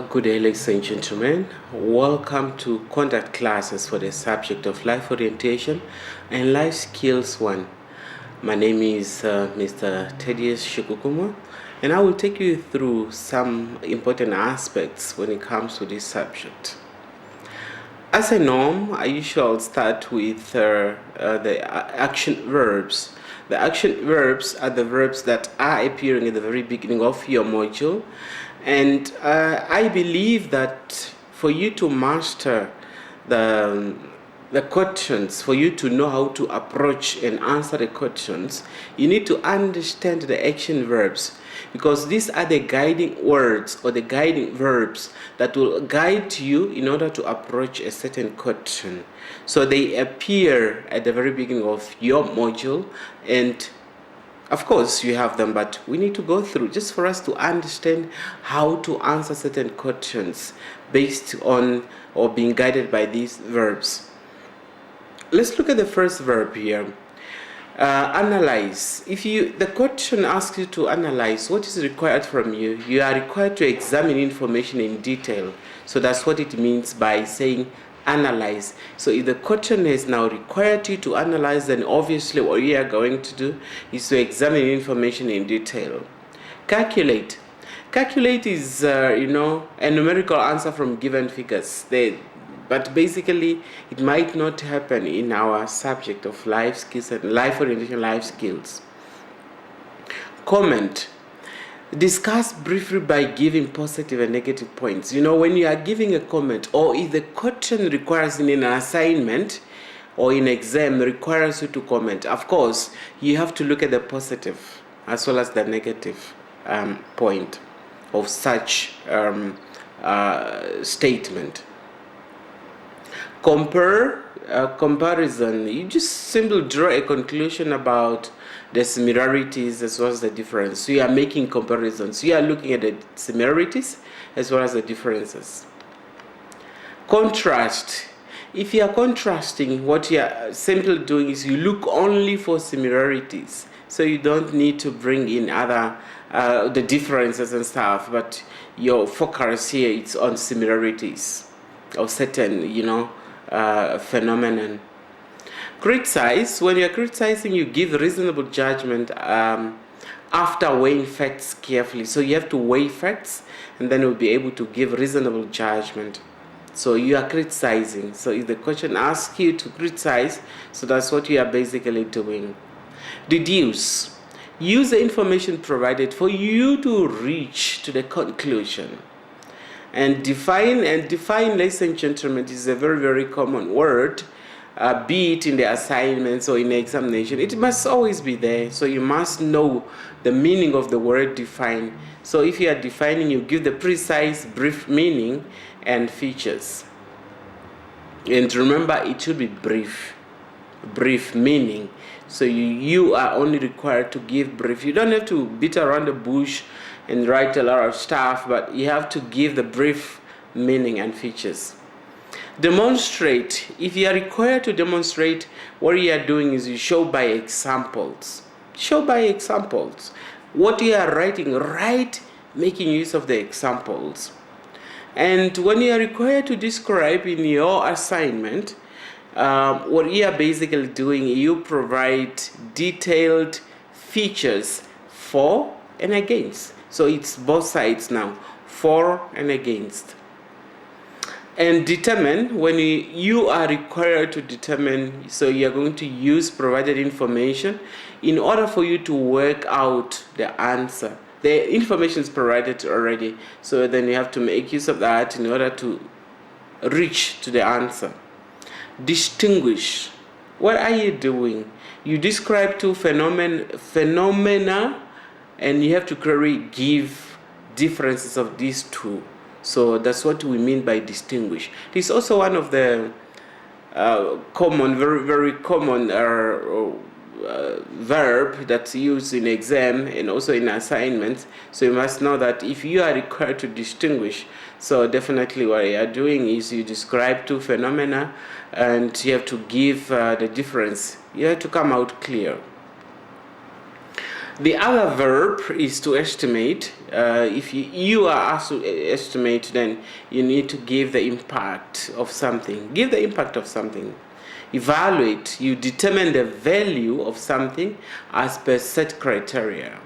Good day, ladies and gentlemen. Welcome to conduct classes for the subject of life orientation and life skills 1. My name is Mr. Thaddeus Shikukumo, and I will take you through some important aspects when it comes to this subject. As a norm, I usually start with the action verbs. The action verbs are the verbs that are appearing at the very beginning of your module. And I believe that for you to master the questions, for you to know how to approach and answer the questions, you need to understand the action verbs, because these are the guiding words or the guiding verbs that will guide you in order to approach a certain question. So they appear at the very beginning of your module, and of course you have them, but we need to go through just for us to understand how to answer certain questions based on or being guided by these verbs. Let's look at the first verb here. Analyze. If the question asks you to analyze, what is required from you? You are required to examine information in detail. So that's what it means by saying analyze. So if the question has now required you to analyze, then obviously what you are going to do is to examine information in detail. Calculate. Calculate is a numerical answer from given figures. But basically it might not happen in our subject of life skills and life orientation life skills. Comment. Discuss briefly by giving positive and negative points. When you are giving a comment, or if the question requires in an assignment or in exam requires you to comment, of course you have to look at the positive as well as the negative point of such statement. Compare. Comparison. You just simply draw a conclusion about the similarities as well as the difference. So you are making comparisons. You are looking at the similarities as well as the differences. Contrast. If you are contrasting, what you are simply doing is you look only for similarities. So you don't need to bring in other the differences and stuff, but your focus here is on similarities of certain phenomenon. Criticize. When you are criticizing, you give reasonable judgment after weighing facts carefully. So you have to weigh facts, and then you'll be able to give reasonable judgment. So you are criticizing. So if the question asks you to criticize, so that's what you are basically doing. Deduce. Use the information provided for you to reach to the conclusion. And define, ladies and gentlemen, is a very, very common word, be it in the assignments or in the examination. It must always be there, so you must know the meaning of the word define. So if you are defining, you give the precise, brief meaning and features. And remember, it should be brief meaning. So you are only required to give brief. You don't have to beat around the bush and write a lot of stuff, but you have to give the brief meaning and features. Demonstrate. If you are required to demonstrate, what you are doing is you show by examples. Show by examples. What you are writing, write making use of the examples. And when you are required to describe in your assignment, what you are basically doing, you provide detailed features for and against. So it's both sides now, for and against. And determine. When you are required to determine, so you are going to use provided information in order for you to work out the answer. The information is provided already, so then you have to make use of that in order to reach to the answer. Distinguish. What are you doing? You describe two phenomena, and you have to clearly give differences of these two. So that's what we mean by distinguish. This is also one of the common, very, very common verb that's used in exam and also in assignments. So you must know that if you are required to distinguish, so definitely what you are doing is you describe two phenomena and you have to give the difference. You have to come out clear. The other verb is to estimate. If you are asked to estimate, then you need to give the impact of something. Give the impact of something. Evaluate. You determine the value of something as per set criteria.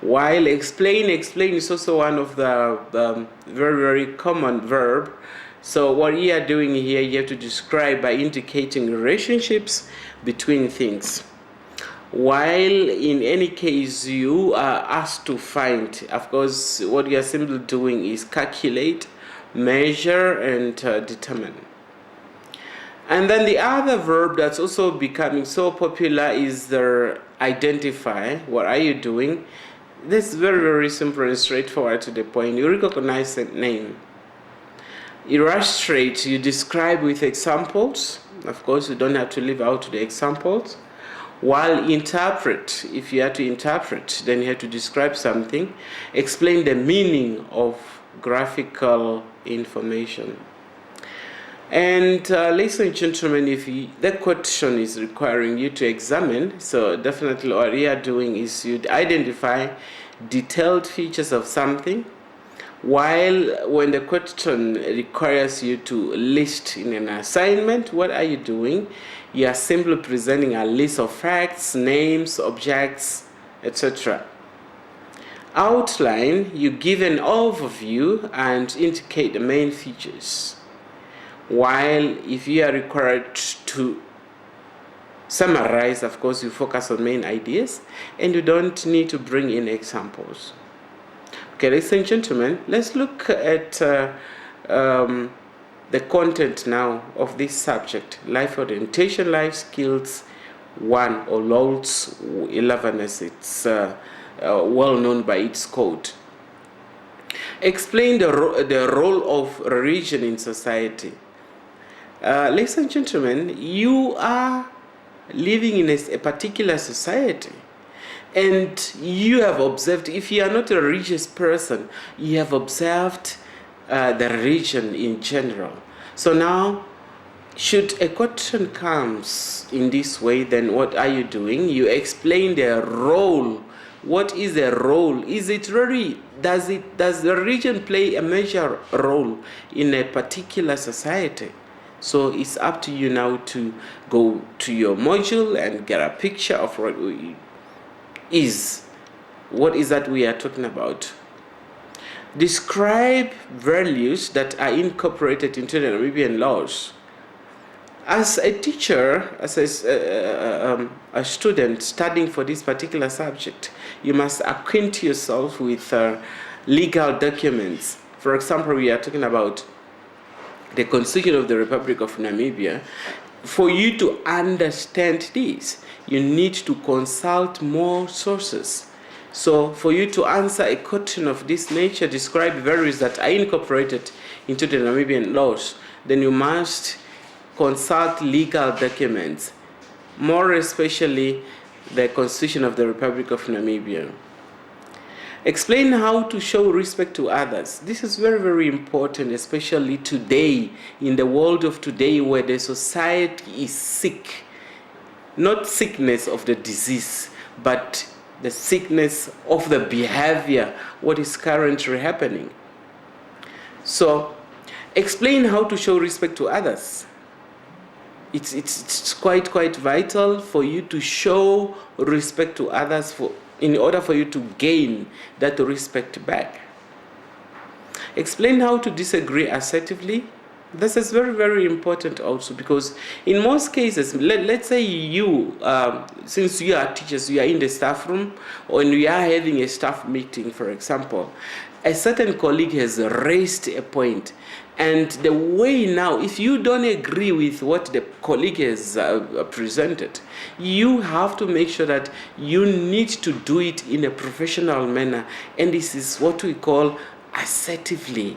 While explain is also one of the very, very common verb. So what you are doing here, you have to describe by indicating relationships between things. While in any case you are asked to find, of course, what you are simply doing is calculate, measure, and determine. And then the other verb that's also becoming so popular is the identify. What are you doing? This is very, very simple and straightforward to the point. You recognize a name. Illustrate, you describe with examples. Of course, you don't have to leave out the examples. While interpret, if you have to interpret, then you have to describe something, explain the meaning of graphical information. And ladies and gentlemen, if the question is requiring you to examine, so definitely what you are doing is you identify detailed features of something, while when the question requires you to list in an assignment, what are you doing? You are simply presenting a list of facts, names, objects, etc. Outline, you give an overview and indicate the main features. While if you are required to summarize, of course, you focus on main ideas and you don't need to bring in examples. Okay, ladies and gentlemen, let's look at the content now of this subject, Life Orientation, Life Skills 1, or LOLS11 as it's well known by its code. Explain the role of religion in society. Ladies and gentlemen, you are living in a particular society, and you have observed, if you are not a religious person, you have observed the religion in general. So now, should a question comes in this way, then what are you doing? You explain their role. What is their role? Is it really, does the religion play a major role in a particular society? So it's up to you now to go to your module and get a picture of what is that we are talking about. Describe values that are incorporated into the Namibian laws. As a teacher, as a student studying for this particular subject, you must acquaint yourself with legal documents. For example, we are talking about the Constitution of the Republic of Namibia. For you to understand this, you need to consult more sources. So for you to answer a question of this nature, describe values that are incorporated into the Namibian laws, then you must consult legal documents, more especially the Constitution of the Republic of Namibia. Explain how to show respect to others. This is very, very important, especially today, in the world of today where the society is sick. Not sickness of the disease, but the sickness of the behavior, what is currently happening. So, explain how to show respect to others. It's quite vital for you to show respect to others in order for you to gain that respect back. Explain how to disagree assertively. This is very, very important also, because in most cases, let's say you, since you are teachers, you are in the staff room, or you are having a staff meeting, for example, a certain colleague has raised a point, and the way now, if you don't agree with what the colleague has presented, you have to make sure that you need to do it in a professional manner, and this is what we call assertively.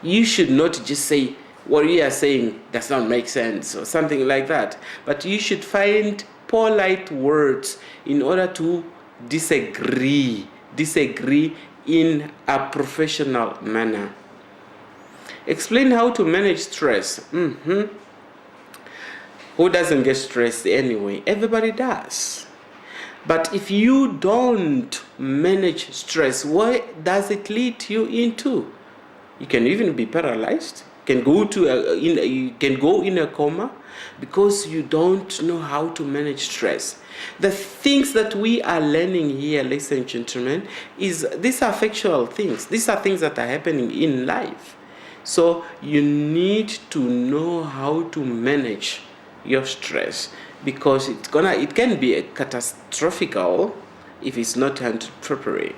You should not just say, what you are saying does not make sense, or something like that. But you should find polite words in order to disagree in a professional manner. Explain how to manage stress. Who doesn't get stressed anyway? Everybody does. But if you don't manage stress, what does it lead you into? You can even be paralyzed. You can go in a coma because you don't know how to manage stress. The things that we are learning here, ladies and gentlemen, these are factual things. These are things that are happening in life. So you need to know how to manage your stress, because it can be a catastrophical if it's not handled properly.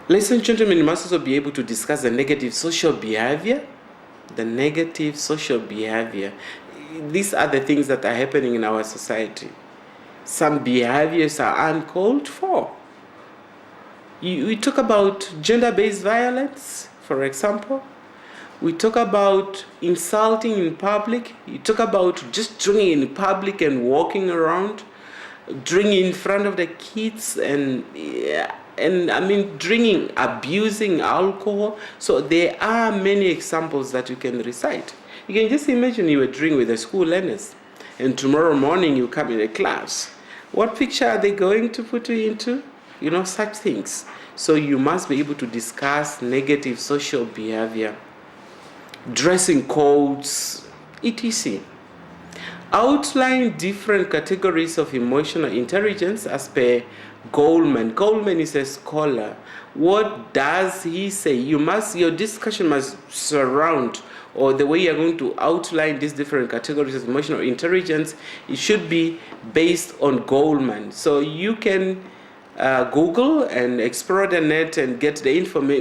Ladies and gentlemen, you must also be able to discuss the negative social behavior. The negative social behavior. These are the things that are happening in our society. Some behaviors are uncalled for. We talk about gender-based violence, for example. We talk about insulting in public. You talk about just drinking in public and walking around, drinking in front of the kids, and drinking, abusing alcohol. So there are many examples that you can recite. You can just imagine you were drinking with the school learners, and tomorrow morning you come in a class. What picture are they going to put you into? Such things. So you must be able to discuss negative social behavior, dressing codes, etc. Outline different categories of emotional intelligence as per Goldman. Goldman is a scholar. What does he say? Your discussion must surround, or the way you're going to outline these different categories of emotional intelligence, it should be based on Goldman. So you can Google and explore the net and get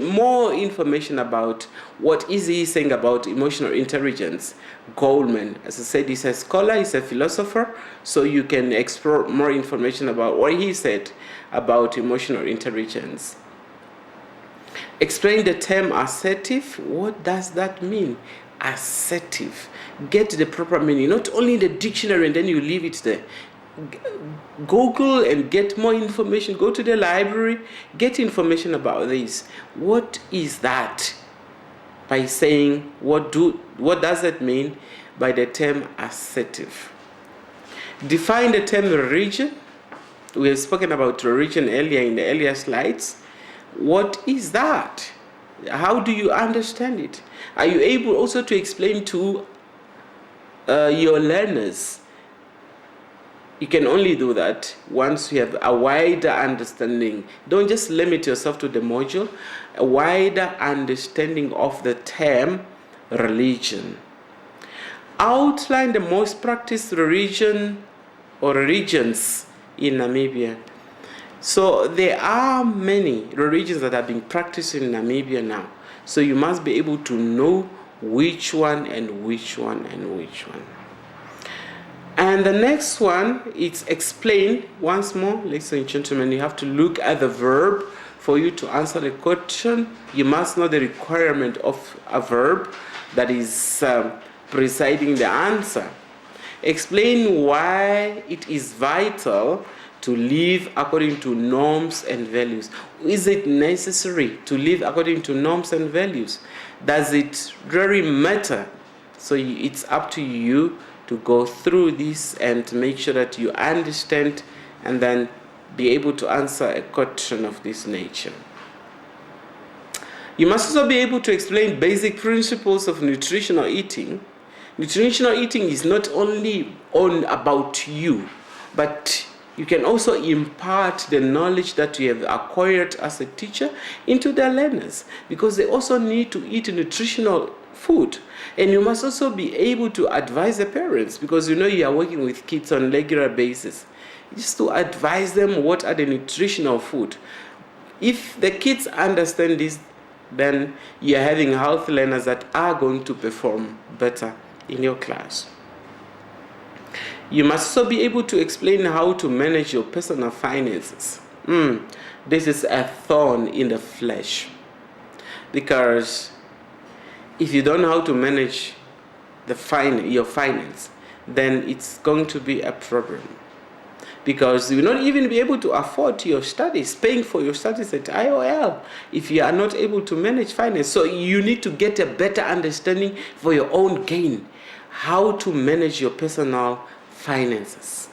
more information about what is he saying about emotional intelligence. Goldman, as I said, he's a scholar, he's a philosopher, so you can explore more information about what he said about emotional intelligence. Explain the term assertive. What does that mean? Assertive. Get the proper meaning, not only the dictionary and then you leave it there. Google and get more information. Go to the library, get information about this. What is that? By saying, what does it mean by the term assertive? Define the term religion. We have spoken about religion earlier in the earlier slides. What is that? How do you understand it? Are you able also to explain to your learners? You can only do that once you have a wider understanding. Don't just limit yourself to the module. A wider understanding of the term religion. Outline the most practiced religion or religions in Namibia. So there are many religions that are being practiced in Namibia now. So you must be able to know which one and which one and which one. And the next one, it's explain once more. Ladies and gentlemen, you have to look at the verb for you to answer the question. You must know the requirement of a verb that is presiding the answer. Explain why it is vital to live according to norms and values. Is it necessary to live according to norms and values? Does it really matter? So it's up to you to go through this and to make sure that you understand and then be able to answer a question of this nature. You must also be able to explain basic principles of nutritional eating. Nutritional eating is not only about you, but you can also impart the knowledge that you have acquired as a teacher into the learners, because they also need to eat nutritional food. And you must also be able to advise the parents, because you are working with kids on a regular basis, just to advise them what are the nutritional food. If the kids understand this, then you are having healthy learners that are going to perform better in your class. You must also be able to explain how to manage your personal finances. This is a thorn in the flesh, because if you don't know how to manage your finance, then it's going to be a problem, because you will not even be able to afford your studies, paying for your studies at IOL, if you are not able to manage finance. So you need to get a better understanding for your own gain, how to manage your personal finances.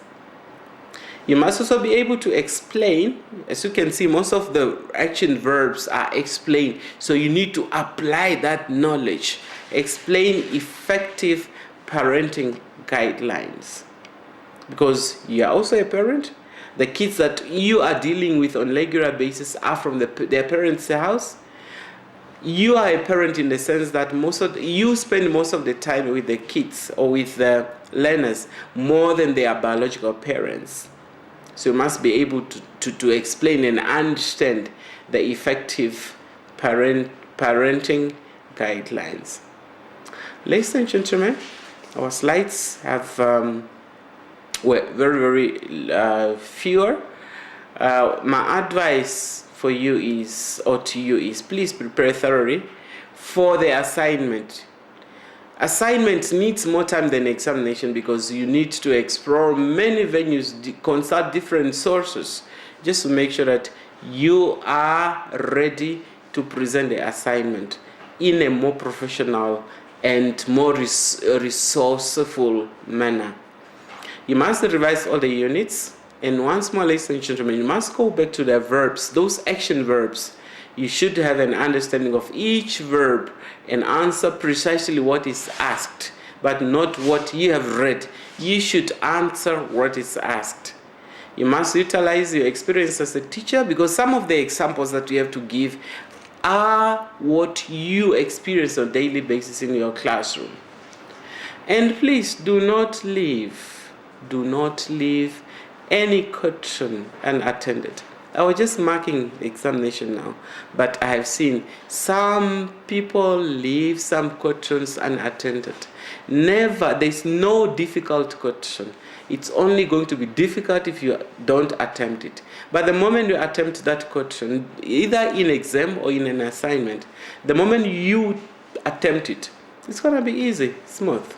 You must also be able to explain. As you can see, most of the action verbs are explained. So you need to apply that knowledge. Explain effective parenting guidelines. Because you are also a parent. The kids that you are dealing with on a regular basis are from their parents' house. You are a parent in the sense that you spend most of the time with the kids or with the learners more than their biological parents. So you must be able to explain and understand the effective parenting guidelines. Ladies and gentlemen, our slides have were very fewer. My advice for you is, or to you is, please prepare thoroughly for the assignment. Assignment needs more time than examination because you need to explore many venues, consult different sources, just to make sure that you are ready to present the assignment in a more professional and more resourceful manner. You must revise all the units, and once more, ladies and gentlemen, you must go back to the verbs, those action verbs. You should have an understanding of each verb and answer precisely what is asked, but not what you have read. You should answer what is asked. You must utilize your experience as a teacher, because some of the examples that you have to give are what you experience on a daily basis in your classroom. And please do not leave any question unattended. I was just marking the examination now, but I have seen some people leave some questions unattended. Never, there's no difficult question. It's only going to be difficult if you don't attempt it. But the moment you attempt that question, either in exam or in an assignment, the moment you attempt it, it's going to be easy, smooth.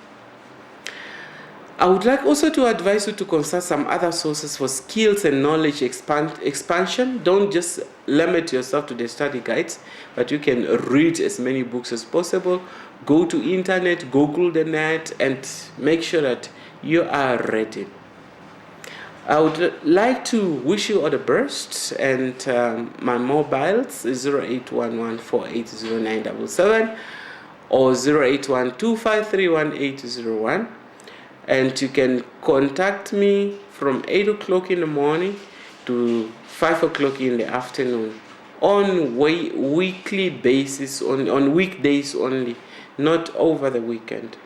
I would like also to advise you to consult some other sources for skills and knowledge expansion. Don't just limit yourself to the study guides, but you can read as many books as possible. Go to internet, Google the net, and make sure that you are ready. I would like to wish you all the best, and my mobiles is 0811480977 or 0812531801. And you can contact me from 8 o'clock in the morning to 5 o'clock in the afternoon on weekly basis, on weekdays only, not over the weekend.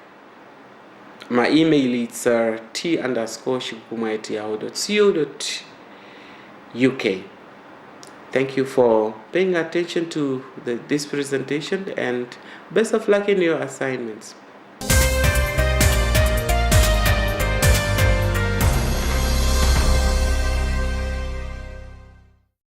My email is t_shikuma@yahoo.co.uk. Thank you for paying attention to this presentation, and best of luck in your assignments.